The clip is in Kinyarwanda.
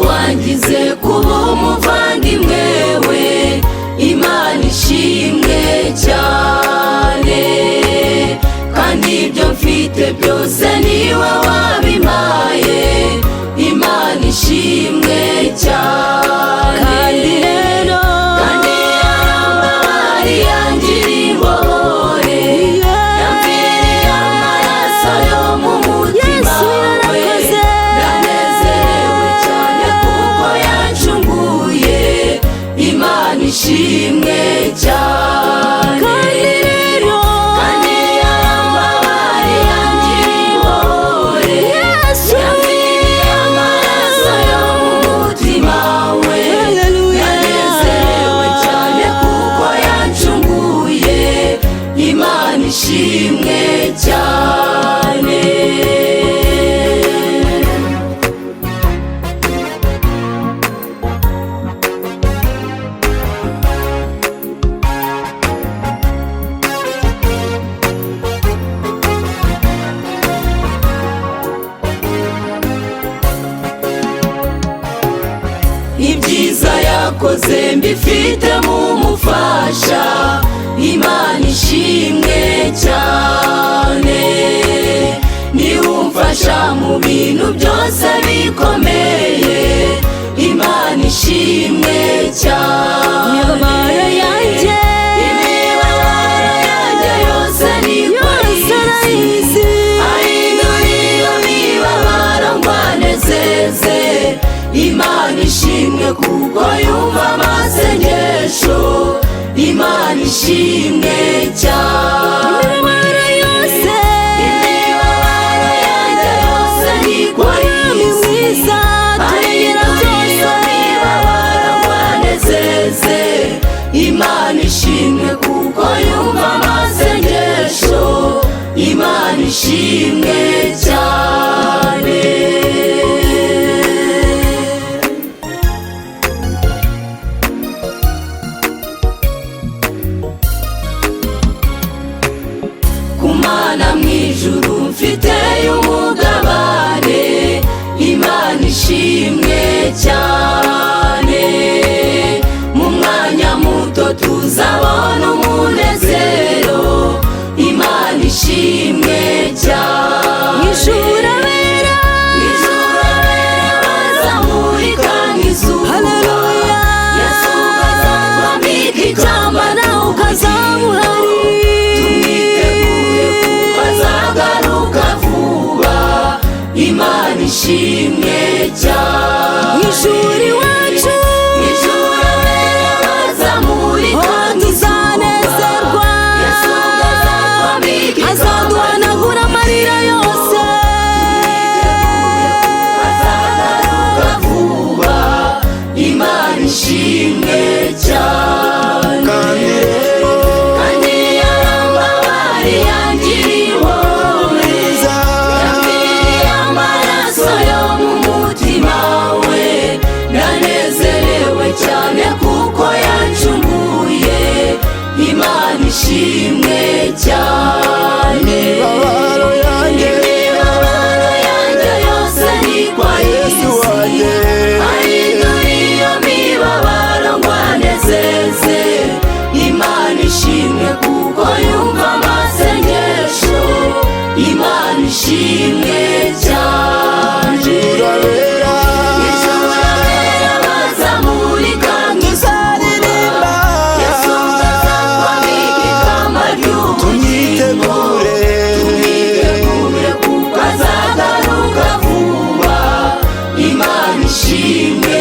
wangize kuba umuvandimwe we, Imana ishimwe cyane. Kandi ibyo mfite byose niwe wabimpaye, Imana ishimwe cyane. Kandi rero yarambabariye yangira imbohore, yamviriye amaraso yo mu mutima we. Ndanezerewe cyane kuko yancunguye, Imana ishimwe cyane. Kandi yarambabariye yangira imbohore, yamviriye amaraso yo mu mutima we. Ndanezerewe cyane kuko yancunguye, Imana ishimwe cyane. Ibyiza yakoze mbifitemo umufasha, Imana ishimwe cyane. Niwe umfasha mu bintu byose bikomeye, Imana ishimwe cyane. Imibabaro yanjye yose niko ayizi, ahindura iyo mibabaro ngo anezeze. Imana ishimwe kuko yumva amasengesho, Imana ishimwe cyane. Imibabaro yanjye yose niko ayizi, ahindura iyo mibabaro ngo anezeze. Imana ishimwe kuko yumva amasengesho, Imana ishimwe cyane. Kumana mwijuru mfiteyo umugabane, Imana ishimwe cyane. Mu mwanya muto tuzabona umunezero, Imana ishimwe cyane. Mw'ijuru abera bazamurika nk'izuba, Yesu azatwambika ikamba nawe ukazaba uhari. Imana ishimwe cyane. Mw'ijuru iwacu abera bazamurika nk'izuba, Yesu azatwambika azaduhanagura amarira yose. Azagaruka vuba, Imana ishimwe cyane. Kandi yarambabariye yangira imbohe, yamviriye amaraso yo mu mutima we. Ndanezerewe cyane kuko yancunguye, Imana ishimwe cyane. Imibabaro yanjye yose niko ayizi, ahindura iyo mibabaro ngo anezeze. Imana ishimwe kuko yumva amasengesho, Imana ishimwe cyane. Ijuru abera bazamurika nk'izuba, Yesu azatwambika ikamba ry'ubugingo. Tumwitegure kuko azagaruka vuba, Imana ishimwe